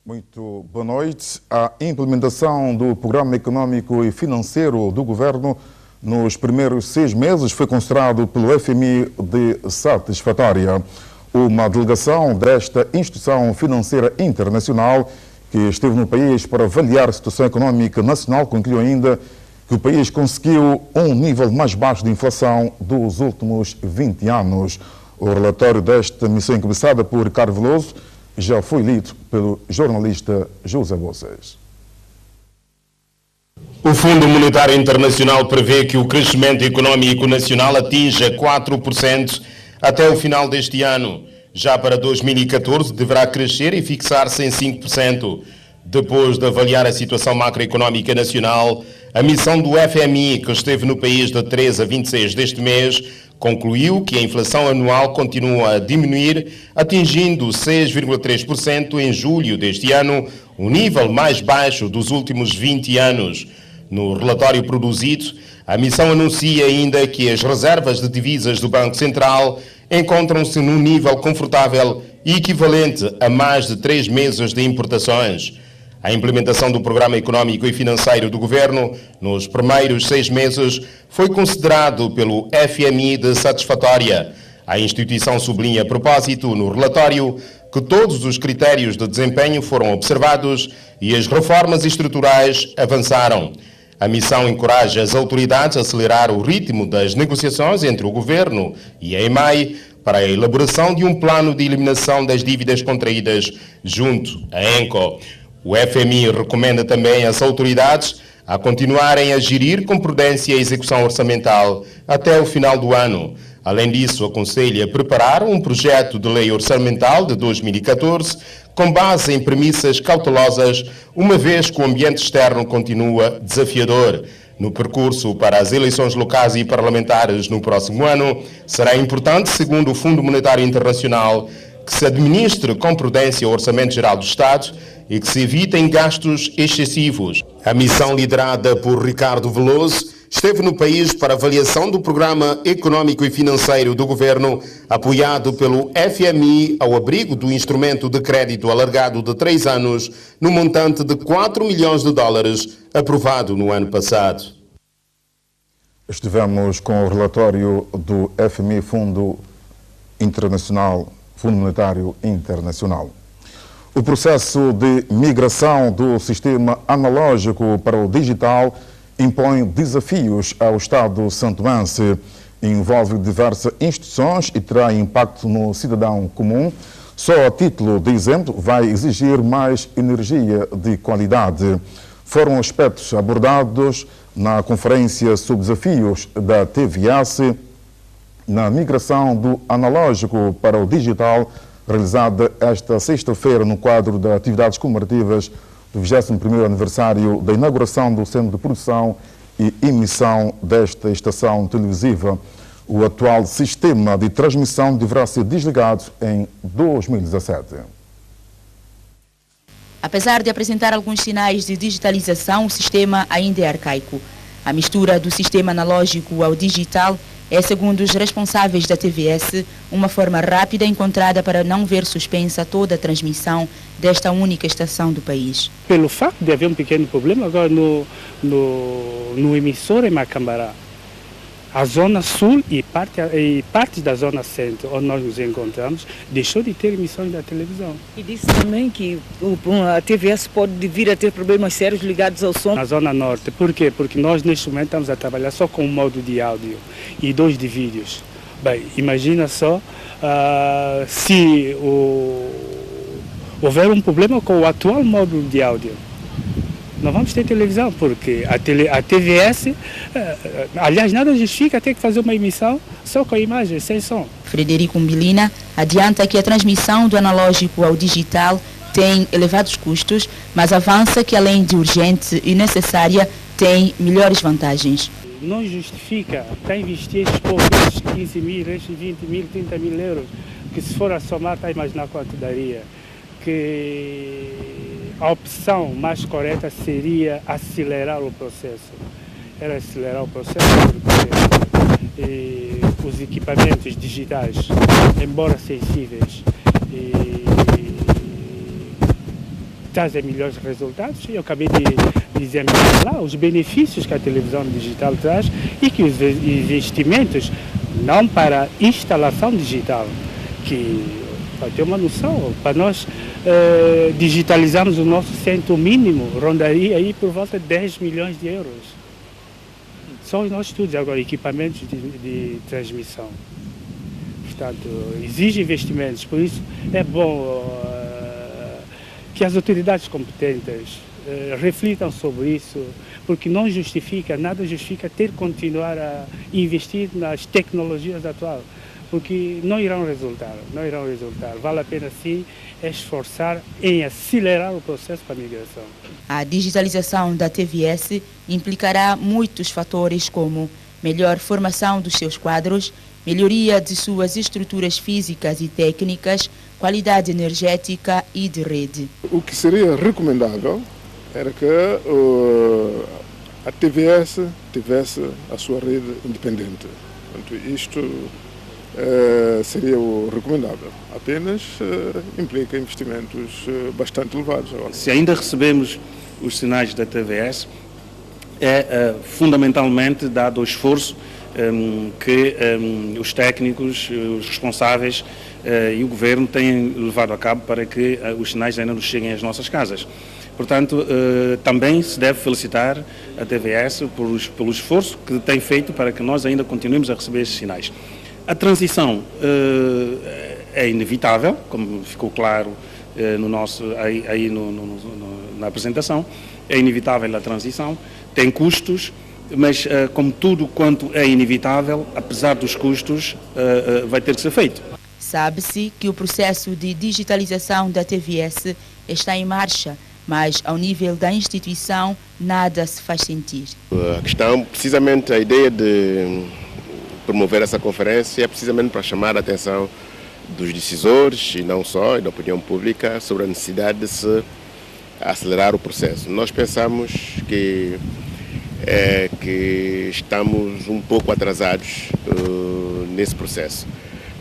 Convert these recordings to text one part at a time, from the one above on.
Muito boa noite. A implementação do Programa Econômico e Financeiro do Governo nos primeiros 6 meses foi considerado pelo FMI de satisfatória. Uma delegação desta instituição financeira internacional que esteve no país para avaliar a situação econômica nacional concluiu ainda que o país conseguiu um nível mais baixo de inflação dos últimos 20 anos. O relatório desta missão encabeçada por Ricardo Veloso já foi lido pelo jornalista José Boças. O Fundo Monetário Internacional prevê que o crescimento econômico nacional atinja 4% até o final deste ano. Já para 2014 deverá crescer e fixar-se em 5%. Depois de avaliar a situação macroeconómica nacional, a missão do FMI, que esteve no país de 13 a 26 deste mês, concluiu que a inflação anual continua a diminuir, atingindo 6,3% em julho deste ano, o nível mais baixo dos últimos 20 anos. No relatório produzido, a missão anuncia ainda que as reservas de divisas do Banco Central encontram-se num nível confortável e equivalente a mais de 3 meses de importações. A implementação do Programa Econômico e Financeiro do Governo nos primeiros 6 meses foi considerado pelo FMI de satisfatória. A instituição sublinha a propósito no relatório que todos os critérios de desempenho foram observados e as reformas estruturais avançaram. A missão encoraja as autoridades a acelerar o ritmo das negociações entre o Governo e a EMAI para a elaboração de um plano de eliminação das dívidas contraídas junto à ENCO. O FMI recomenda também às autoridades a continuarem a gerir com prudência a execução orçamental até o final do ano. Além disso, aconselha a preparar um projeto de lei orçamental de 2014 com base em premissas cautelosas, uma vez que o ambiente externo continua desafiador. No percurso para as eleições locais e parlamentares no próximo ano, será importante, segundo o Fundo Monetário Internacional, que se administre com prudência o Orçamento Geral do Estado e que se evitem gastos excessivos. A missão liderada por Ricardo Veloso esteve no país para avaliação do Programa Econômico e Financeiro do Governo, apoiado pelo FMI ao abrigo do instrumento de crédito alargado de 3 anos, no montante de 4 milhões de dólares, aprovado no ano passado. Estivemos com o relatório do FMI, Fundo Monetário Internacional. O processo de migração do sistema analógico para o digital impõe desafios ao Estado santomense, envolve diversas instituições e terá impacto no cidadão comum. Só a título de exemplo, vai exigir mais energia de qualidade. Foram aspectos abordados na conferência sobre desafios da TVS na migração do analógico para o digital, realizada esta sexta-feira no quadro das atividades comemorativas do 21º aniversário da inauguração do Centro de Produção e Emissão desta estação televisiva. O atual sistema de transmissão deverá ser desligado em 2017. Apesar de apresentar alguns sinais de digitalização, o sistema ainda é arcaico. A mistura do sistema analógico ao digital é, segundo os responsáveis da TVS, uma forma rápida encontrada para não ver suspensa toda a transmissão desta única estação do país. Pelo facto de haver um pequeno problema agora no emissor em Macambará, a zona sul e parte da zona centro, onde nós nos encontramos, deixou de ter emissões da televisão. E disse também que a TVS pode vir a ter problemas sérios ligados ao som. Na zona norte, por quê? Porque nós neste momento estamos a trabalhar só com um modo de áudio e 2 de vídeos. Bem, imagina só se houver um problema com o atual módulo de áudio. Não vamos ter televisão, porque a TVS, aliás, nada justifica ter que fazer uma emissão só com a imagem, sem som. Frederico Mbilina adianta que a transmissão do analógico ao digital tem elevados custos, mas avança que, além de urgente e necessária, tem melhores vantagens. Não justifica estar a investir esses poucos 15 mil, 20 mil, 30 mil euros, que se for a somar, está a imaginar quanto daria. Que a opção mais correta seria acelerar o processo. Era acelerar o processo porque os equipamentos digitais, embora sensíveis, trazem melhores resultados. Eu acabei de dizer lá os benefícios que a televisão digital traz e que os investimentos, não para instalação digital, que para ter uma noção, para nós digitalizarmos o nosso centro mínimo, rondaria aí por volta de 10 milhões de euros. Só os nossos estudos agora, equipamentos de transmissão. Portanto, exige investimentos, por isso é bom que as autoridades competentes reflitam sobre isso, porque não justifica, nada justifica ter que continuar a investir nas tecnologias atuais, porque não irão resultar. Vale a pena sim esforçar em acelerar o processo para a migração. A digitalização da TVS implicará muitos fatores como melhor formação dos seus quadros, melhoria de suas estruturas físicas e técnicas, qualidade energética e de rede. O que seria recomendável era que a TVS tivesse a sua rede independente. Portanto, isto seria o recomendável. Apenas implica investimentos bastante elevados. Se ainda recebemos os sinais da TVS, é fundamentalmente dado o esforço que os técnicos, os responsáveis e o governo têm levado a cabo para que os sinais ainda nos cheguem às nossas casas. Portanto, também se deve felicitar a TVS pelo esforço que tem feito para que nós ainda continuemos a receber esses sinais. A transição é inevitável, como ficou claro na apresentação, é inevitável a transição, tem custos, mas como tudo quanto é inevitável, apesar dos custos, vai ter que ser feito. Sabe-se que o processo de digitalização da TVS está em marcha, mas ao nível da instituição nada se faz sentir. A questão, precisamente a ideia de promover essa conferência é precisamente para chamar a atenção dos decisores e não só, e da opinião pública, sobre a necessidade de se acelerar o processo. Nós pensamos que estamos um pouco atrasados nesse processo.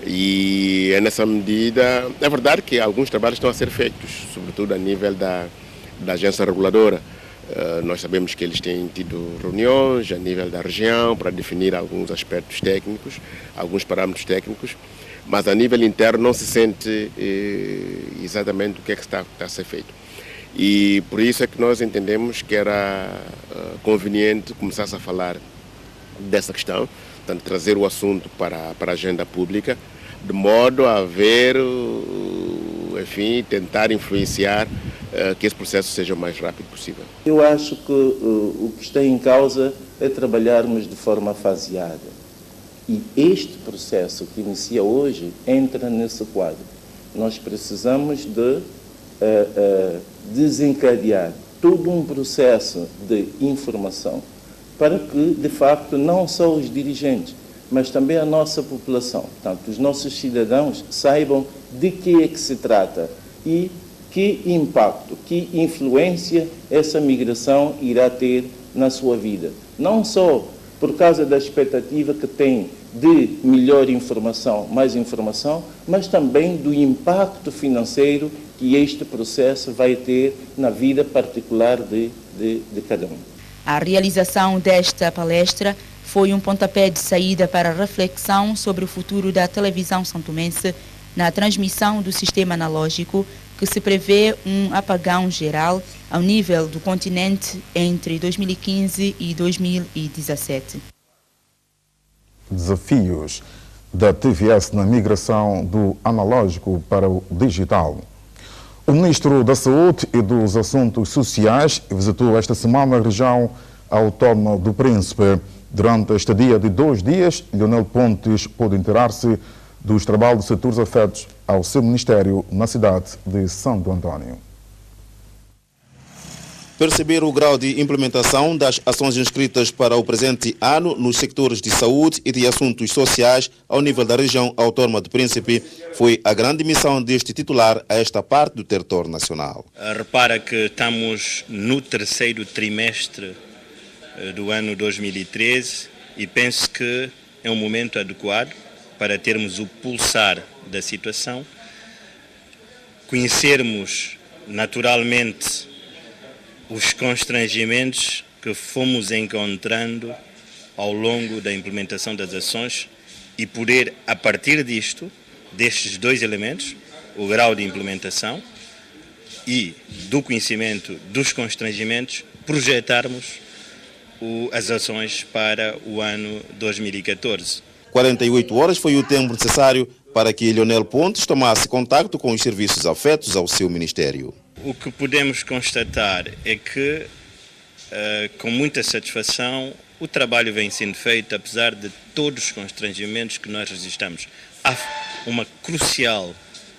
E é nessa medida, é verdade que alguns trabalhos estão a ser feitos, sobretudo a nível da agência reguladora. Nós sabemos que eles têm tido reuniões a nível da região para definir alguns aspectos técnicos, alguns parâmetros técnicos, mas a nível interno não se sente exatamente o que é que está a ser feito. E por isso é que nós entendemos que era conveniente começar-se a falar dessa questão, portanto, trazer o assunto para a agenda pública, de modo a ver, enfim, tentar influenciar que esse processo seja o mais rápido possível. Eu acho que o que está em causa é trabalharmos de forma faseada. E este processo que inicia hoje entra nesse quadro. Nós precisamos de desencadear todo um processo de informação para que, de facto, não só os dirigentes, mas também a nossa população, portanto, os nossos cidadãos saibam de que é que se trata e que impacto, que influência essa migração irá ter na sua vida. Não só por causa da expectativa que tem de melhor informação, mais informação, mas também do impacto financeiro que este processo vai ter na vida particular de cada um. A realização desta palestra foi um pontapé de saída para a reflexão sobre o futuro da televisão santomense na transmissão do sistema analógico, que se prevê um apagão geral ao nível do continente entre 2015 e 2017. Desafios da TVS na migração do analógico para o digital. O Ministro da Saúde e dos Assuntos Sociais visitou esta semana a região autónoma do Príncipe. Durante a estadia de 2 dias, Leonel Pontes pôde inteirar-se dos trabalhos de setores afetos ao seu ministério na cidade de Santo Antônio. Perceber o grau de implementação das ações inscritas para o presente ano nos sectores de saúde e de assuntos sociais ao nível da região autónoma do Príncipe foi a grande missão deste titular a esta parte do território nacional. Repara que estamos no 3º trimestre do ano 2013 e penso que é um momento adequado para termos o pulsar da situação, conhecermos naturalmente, os constrangimentos que fomos encontrando ao longo da implementação das ações e poder, a partir destes dois elementos, o grau de implementação e do conhecimento dos constrangimentos, projetarmos as ações para o ano 2014. 48 horas foi o tempo necessário para que Leonel Pontes tomasse contacto com os serviços afetos ao seu ministério. O que podemos constatar é que, com muita satisfação, o trabalho vem sendo feito, apesar de todos os constrangimentos que nós registramos. Há uma crucial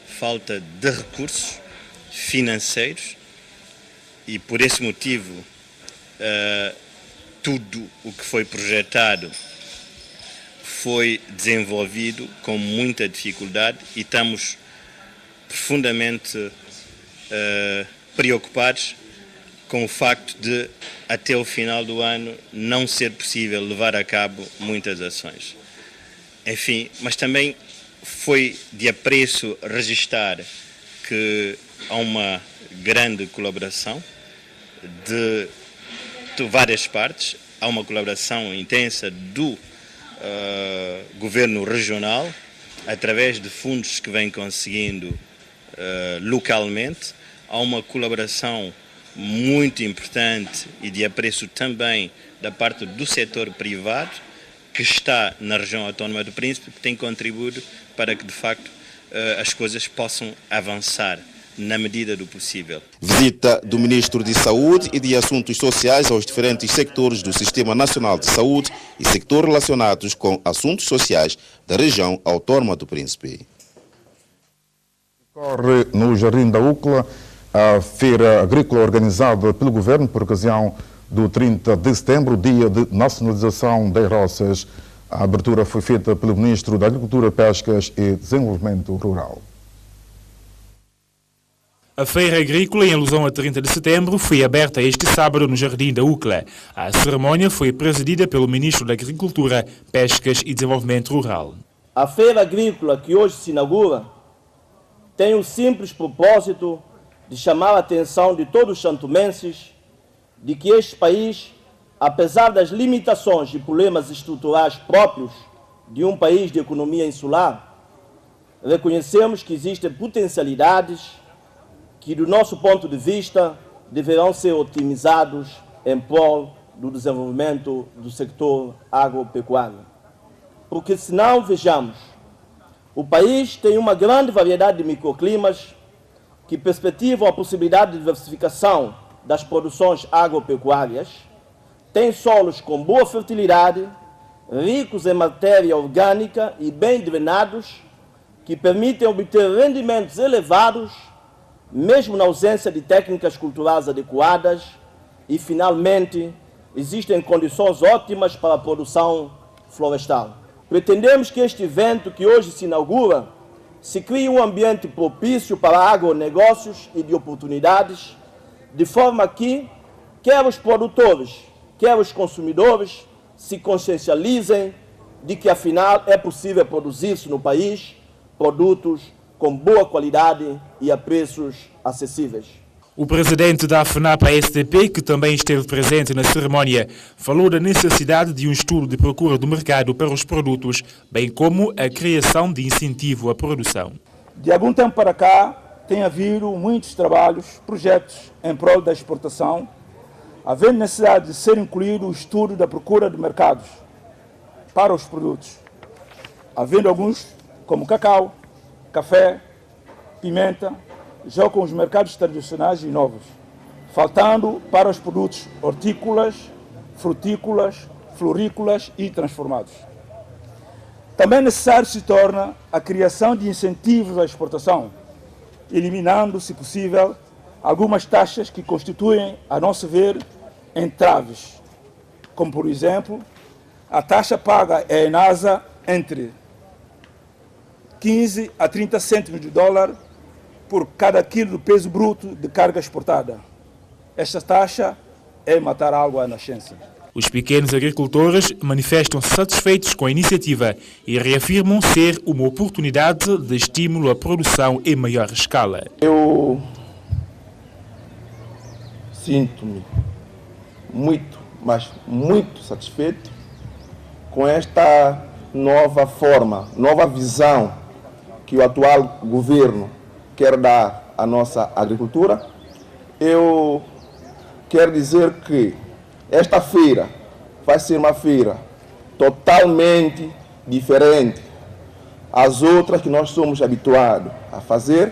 falta de recursos financeiros e, por esse motivo, tudo o que foi projetado foi desenvolvido com muita dificuldade e estamos profundamente preocupados com o facto de, até o final do ano, não ser possível levar a cabo muitas ações. Enfim, mas também foi de apreço registar que há uma grande colaboração de várias partes, há uma colaboração intensa do governo regional, através de fundos que vem conseguindo localmente, há uma colaboração muito importante e de apreço também da parte do setor privado, que está na região autónoma do Príncipe, que tem contribuído para que, de facto, as coisas possam avançar na medida do possível. Visita do Ministro de Saúde e de Assuntos Sociais aos diferentes sectores do Sistema Nacional de Saúde e sectores relacionados com assuntos sociais da região autónoma do Príncipe. Corre no Jardim da UCLA a feira agrícola organizada pelo governo por ocasião do 30 de setembro, dia de nacionalização das roças. A abertura foi feita pelo Ministro da Agricultura, Pescas e Desenvolvimento Rural. A feira agrícola, em alusão a 30 de setembro, foi aberta este sábado no Jardim da UCLA. A cerimónia foi presidida pelo Ministro da Agricultura, Pescas e Desenvolvimento Rural. A feira agrícola que hoje se inaugura tem o simples propósito de chamar a atenção de todos os santomenses de que este país, apesar das limitações e problemas estruturais próprios de um país de economia insular, reconhecemos que existem potencialidades que, do nosso ponto de vista, deverão ser otimizados em prol do desenvolvimento do setor agropecuário. Porque, se não vejamos, o país tem uma grande variedade de microclimas que perspectivam a possibilidade de diversificação das produções agropecuárias, tem solos com boa fertilidade, ricos em matéria orgânica e bem drenados, que permitem obter rendimentos elevados, mesmo na ausência de técnicas culturais adequadas, e, finalmente, existem condições ótimas para a produção florestal. Pretendemos que este evento que hoje se inaugura se crie um ambiente propício para agronegócios e de oportunidades, de forma que, quer os produtores, quer os consumidores, se consciencializem de que, afinal, é possível produzir-se no país produtos com boa qualidade e a preços acessíveis. O presidente da FNAP-STP, que também esteve presente na cerimónia, falou da necessidade de um estudo de procura do mercado para os produtos, bem como a criação de incentivo à produção. De algum tempo para cá, tem havido muitos trabalhos, projetos em prol da exportação, havendo necessidade de ser incluído o estudo da procura de mercados para os produtos, havendo alguns como cacau, café, pimenta, já com os mercados tradicionais e novos, faltando para os produtos hortícolas, frutícolas, florícolas e transformados. Também necessário se torna a criação de incentivos à exportação, eliminando, se possível, algumas taxas que constituem, a nosso ver, entraves, como, por exemplo, a taxa paga à ENASA entre 15 a 30 cêntimos de dólar por cada quilo do peso bruto de carga exportada. Esta taxa é matar a água à nascença. Os pequenos agricultores manifestam-se satisfeitos com a iniciativa e reafirmam ser uma oportunidade de estímulo à produção em maior escala. Eu sinto-me muito, mas muito satisfeito com esta nova forma, nova visão que o atual governo quer dar à nossa agricultura. Eu quero dizer que esta feira vai ser uma feira totalmente diferente às outras que nós somos habituados a fazer,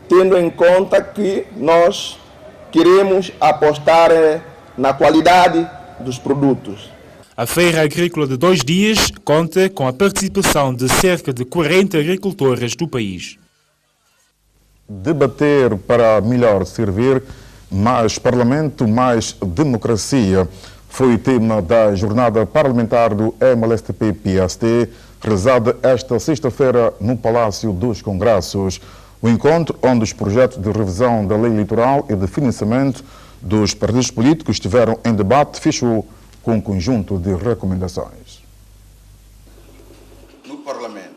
tendo em conta que nós queremos apostar na qualidade dos produtos. A Feira Agrícola de 2 dias conta com a participação de cerca de 40 agricultores do país. Debater para melhor servir, mais parlamento, mais democracia, foi o tema da jornada parlamentar do MLSTP-PSD, realizada esta sexta-feira no Palácio dos Congressos. O encontro, onde os projetos de revisão da lei eleitoral e de financiamento dos partidos políticos estiveram em debate, fechou com um conjunto de recomendações. No Parlamento.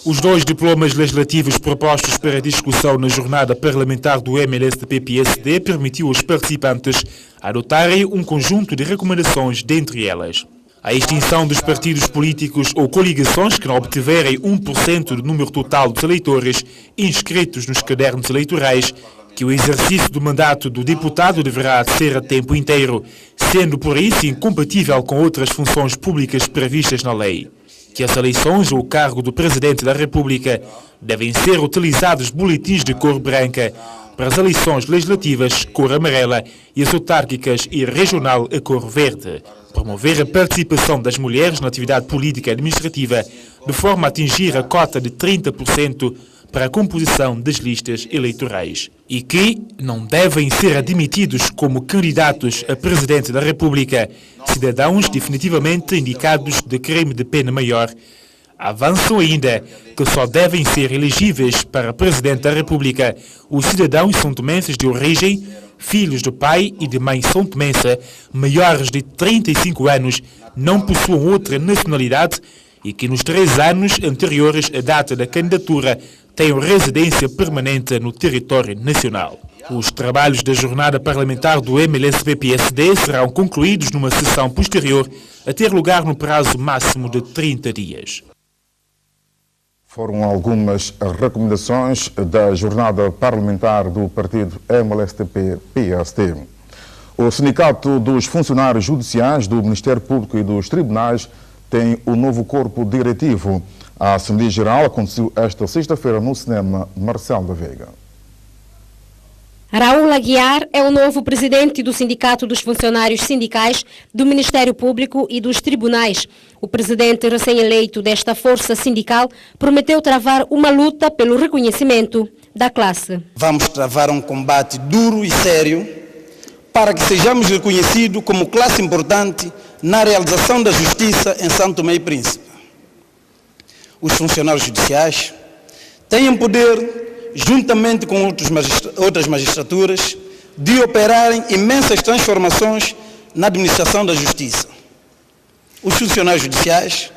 Os 2 diplomas legislativos propostos para discussão na jornada parlamentar do MLSTP-PSD permitiu aos participantes adotarem um conjunto de recomendações, dentre elas a extinção dos partidos políticos ou coligações que não obtiverem 1% do número total dos eleitores inscritos nos cadernos eleitorais, que o exercício do mandato do deputado deverá ser a tempo inteiro, sendo por isso incompatível com outras funções públicas previstas na lei. Que as eleições ou o cargo do Presidente da República devem ser utilizados boletins de cor branca para as eleições legislativas cor amarela e as autárquicas e regional a cor verde. Promover a participação das mulheres na atividade política e administrativa de forma a atingir a cota de 30% para a composição das listas eleitorais e que não devem ser admitidos como candidatos a Presidente da República cidadãos definitivamente indicados de crime de pena maior. Avançam ainda que só devem ser elegíveis para Presidente da República os cidadãos são-tomenses de origem, filhos de pai e de mãe são-tomense, maiores de 35 anos, não possuam outra nacionalidade e que nos 3 anos anteriores à data da candidatura tenham residência permanente no território nacional. Os trabalhos da jornada parlamentar do MLSTP-PSD serão concluídos numa sessão posterior a ter lugar no prazo máximo de 30 dias. Foram algumas recomendações da jornada parlamentar do partido MLSTP-PSD. O Sindicato dos Funcionários Judiciais do Ministério Público e dos Tribunais tem o novo corpo diretivo. A Assembleia Geral aconteceu esta sexta-feira no cinema Marcelo da Veiga. Raul Aguiar é o novo presidente do Sindicato dos Funcionários Sindicais do Ministério Público e dos Tribunais. O presidente recém-eleito desta força sindical prometeu travar uma luta pelo reconhecimento da classe. Vamos travar um combate duro e sério para que sejamos reconhecidos como classe importante na realização da justiça em São Tomé e Príncipe. Os funcionários judiciais têm poder, juntamente com outras magistraturas, de operarem imensas transformações na administração da justiça. Os funcionários judiciais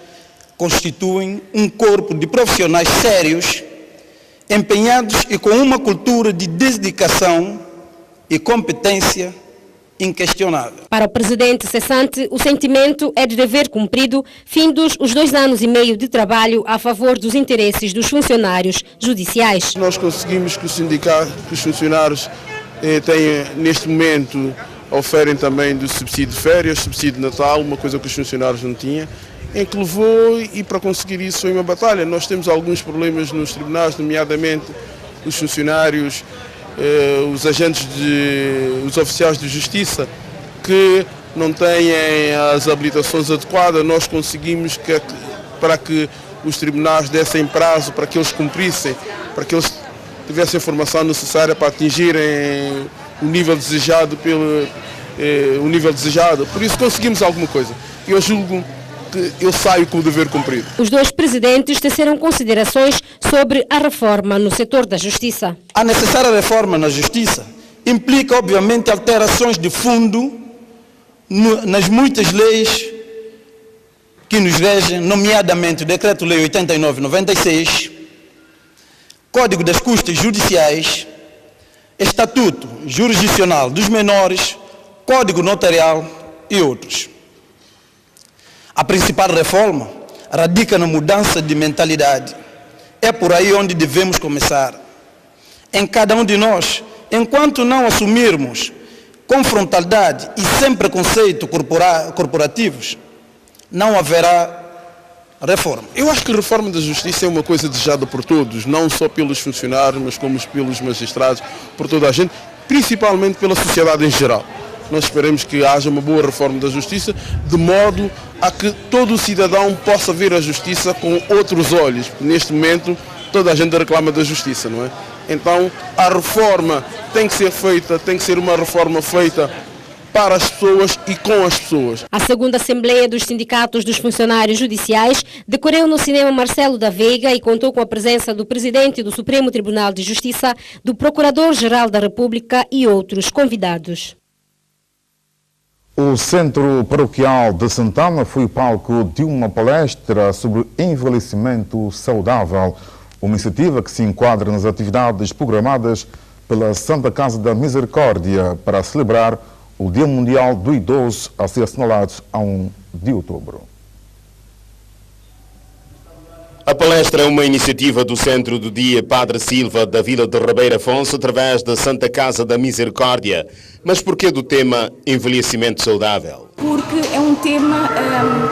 constituem um corpo de profissionais sérios, empenhados e com uma cultura de dedicação e competência inquestionável. Para o presidente cessante, o sentimento é de dever cumprido, findos os 2 anos e meio de trabalho a favor dos interesses dos funcionários judiciais. Nós conseguimos que o sindicato, que os funcionários tenham, neste momento, oferem também do subsídio de férias, subsídio de Natal, uma coisa que os funcionários não tinham, em que levou, e para conseguir isso foi uma batalha. Nós temos alguns problemas nos tribunais, nomeadamente os funcionários, os agentes, os oficiais de justiça que não têm as habilitações adequadas. Nós conseguimos para que os tribunais dessem prazo para que eles cumprissem, para que eles tivessem a formação necessária para atingirem o nível desejado Por isso conseguimos alguma coisa. Eu julgo que eu saio com o dever cumprido. Os 2 presidentes teceram considerações sobre a reforma no setor da justiça. A necessária reforma na justiça implica, obviamente, alterações de fundo nas muitas leis que nos regem, nomeadamente o Decreto-Lei 89/96, Código das Custas Judiciais, Estatuto Jurisdicional dos Menores, Código Notarial e outros. A principal reforma radica na mudança de mentalidade. É por aí onde devemos começar. Em cada um de nós, enquanto não assumirmos com frontalidade e sem preconceito corporativos, não haverá reforma. Eu acho que a reforma da justiça é uma coisa desejada por todos, não só pelos funcionários, mas como pelos magistrados, por toda a gente, principalmente pela sociedade em geral. Nós esperamos que haja uma boa reforma da justiça, de modo a que todo cidadão possa ver a justiça com outros olhos. Neste momento, toda a gente reclama da justiça, não é? Então, a reforma tem que ser feita, tem que ser uma reforma feita para as pessoas e com as pessoas. A segunda Assembleia dos Sindicatos dos Funcionários Judiciais decorreu no cinema Marcelo da Veiga e contou com a presença do Presidente do Supremo Tribunal de Justiça, do Procurador-Geral da República e outros convidados. O Centro Paroquial de Santana foi palco de uma palestra sobre envelhecimento saudável, uma iniciativa que se enquadra nas atividades programadas pela Santa Casa da Misericórdia para celebrar o Dia Mundial do Idoso, a ser assinalado a 1 de outubro. A palestra é uma iniciativa do Centro do Dia Padre Silva da Vila de Ribeira Afonso através da Santa Casa da Misericórdia. Mas porquê do tema envelhecimento saudável? Porque é um tema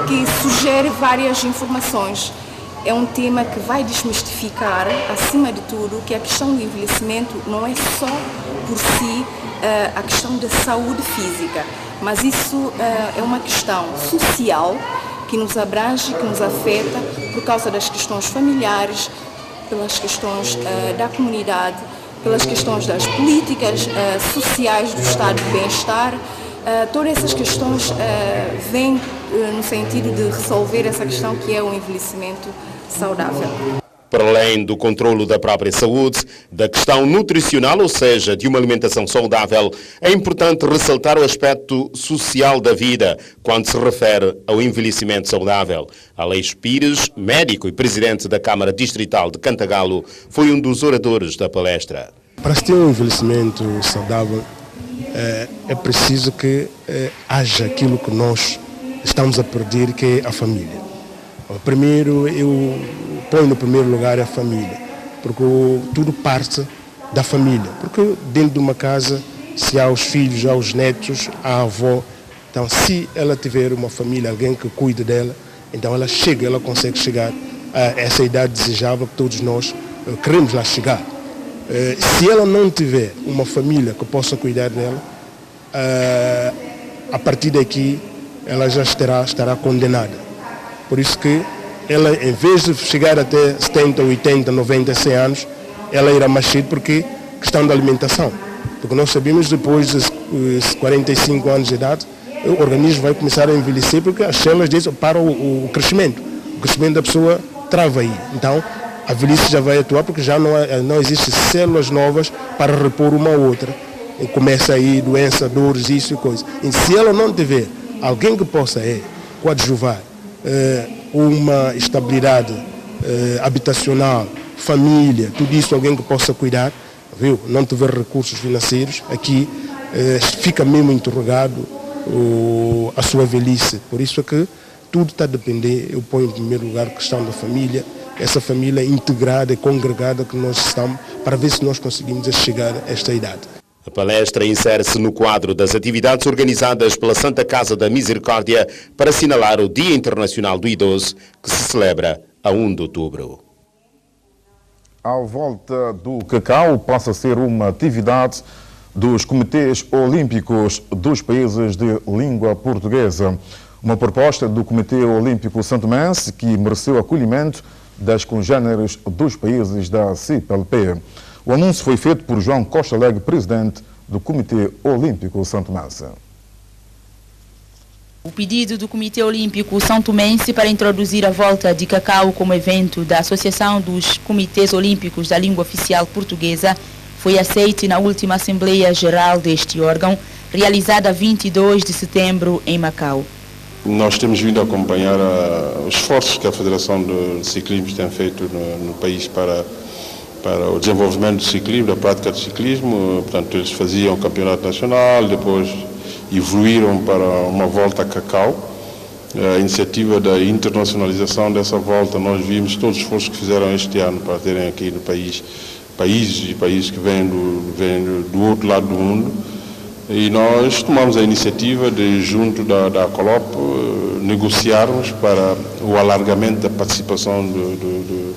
que sugere várias informações. É um tema que vai desmistificar, acima de tudo, que a questão do envelhecimento não é só por si a questão da saúde física, mas isso é uma questão social que nos abrange, que nos afeta por causa das questões familiares, pelas questões da comunidade, pelas questões das políticas sociais do estado de bem-estar. Todas essas questões vêm no sentido de resolver essa questão que é o envelhecimento saudável. Para além do controlo da própria saúde, da questão nutricional, ou seja, de uma alimentação saudável, é importante ressaltar o aspecto social da vida quando se refere ao envelhecimento saudável. Aleixo Pires, médico e presidente da Câmara Distrital de Cantagalo, foi um dos oradores da palestra. Para se ter um envelhecimento saudável, é preciso que haja aquilo que nós estamos a perder, que é a família. Primeiro, eu ponho no primeiro lugar a família, porque tudo parte da família. Porque dentro de uma casa, se há os filhos, há os netos, há a avó, então se ela tiver uma família, alguém que cuide dela, então ela consegue chegar a essa idade desejável que todos nós queremos lá chegar. Se ela não tiver uma família que possa cuidar dela, a partir daqui ela já estará condenada. Por isso que ela, em vez de chegar até 70, 80, 90, 100 anos, ela irá mais cedo porque questão da alimentação. Porque nós sabemos que depois dos 45 anos de idade, o organismo vai começar a envelhecer porque as células param o crescimento. O crescimento da pessoa trava aí. Então, a velhice já vai atuar porque já não existem células novas para repor uma ou outra. E começa aí doença, dores, isso e coisa. E se ela não tiver alguém que possa coadjuvar uma estabilidade habitacional, família, tudo isso, alguém que possa cuidar, viu? Não tiver recursos financeiros, aqui fica mesmo interrogado a sua velhice. Por isso é que tudo está a depender, eu ponho em primeiro lugar a questão da família, essa família integrada e congregada que nós estamos, para ver se nós conseguimos chegar a esta idade. A palestra insere-se no quadro das atividades organizadas pela Santa Casa da Misericórdia para assinalar o Dia Internacional do Idoso, que se celebra a 1 de outubro. A volta do cacau passa a ser uma atividade dos comitês olímpicos dos países de língua portuguesa. Uma proposta do Comitê Olímpico Santomense que mereceu acolhimento das congêneres dos países da CPLP. O anúncio foi feito por João Costa Alegre, presidente do Comitê Olímpico Santomense. O pedido do Comitê Olímpico Santomense para introduzir a volta de cacau como evento da Associação dos Comitês Olímpicos da Língua Oficial Portuguesa foi aceito na última Assembleia Geral deste órgão, realizada 22 de setembro em Macau. Nós temos vindo a acompanhar os esforços que a Federação de Ciclismo tem feito no país para para o desenvolvimento do ciclismo, da prática do ciclismo. Portanto, eles faziam o campeonato nacional, depois evoluíram para uma volta a Cacau. A iniciativa da internacionalização dessa volta, nós vimos todos os esforços que fizeram este ano para terem aqui no países que vêm do outro lado do mundo. E nós tomamos a iniciativa de, junto da Colop, negociarmos para o alargamento da participação de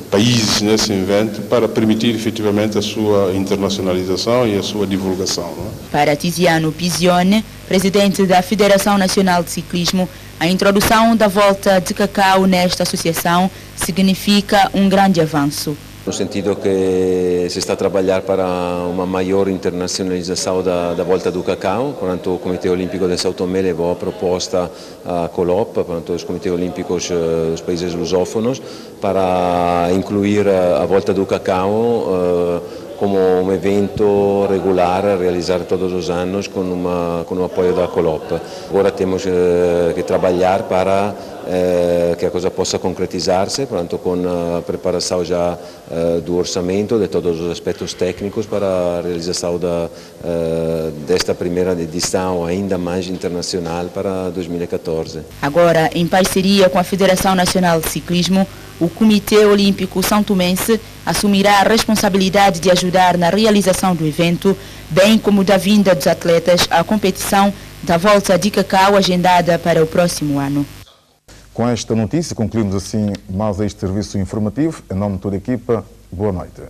países nesse evento para permitir efetivamente a sua internacionalização e a sua divulgação. Não é? Para Tiziano Pisione, presidente da Federação Nacional de Ciclismo, a introdução da Volta de Cacau nesta associação significa um grande avanço. No sentido que se está a trabalhar para uma maior internacionalização da Volta do Cacau, portanto o Comitê Olímpico de São Tomé levou a proposta à Colop, portanto os Comitês Olímpicos dos países lusófonos, para incluir a Volta do Cacau como um evento regular a realizar todos os anos com o apoio da Colop. Agora temos que trabalhar para que a coisa possa concretizar-se, portanto, com a preparação já do orçamento, de todos os aspectos técnicos para a realização desta primeira edição ainda mais internacional para 2014. Agora, em parceria com a Federação Nacional de Ciclismo, o Comitê Olímpico São Tomense assumirá a responsabilidade de ajudar na realização do evento, bem como da vinda dos atletas à competição da Volta de Cacau agendada para o próximo ano. Com esta notícia, concluímos assim mais este serviço informativo. Em nome de toda a equipa, boa noite.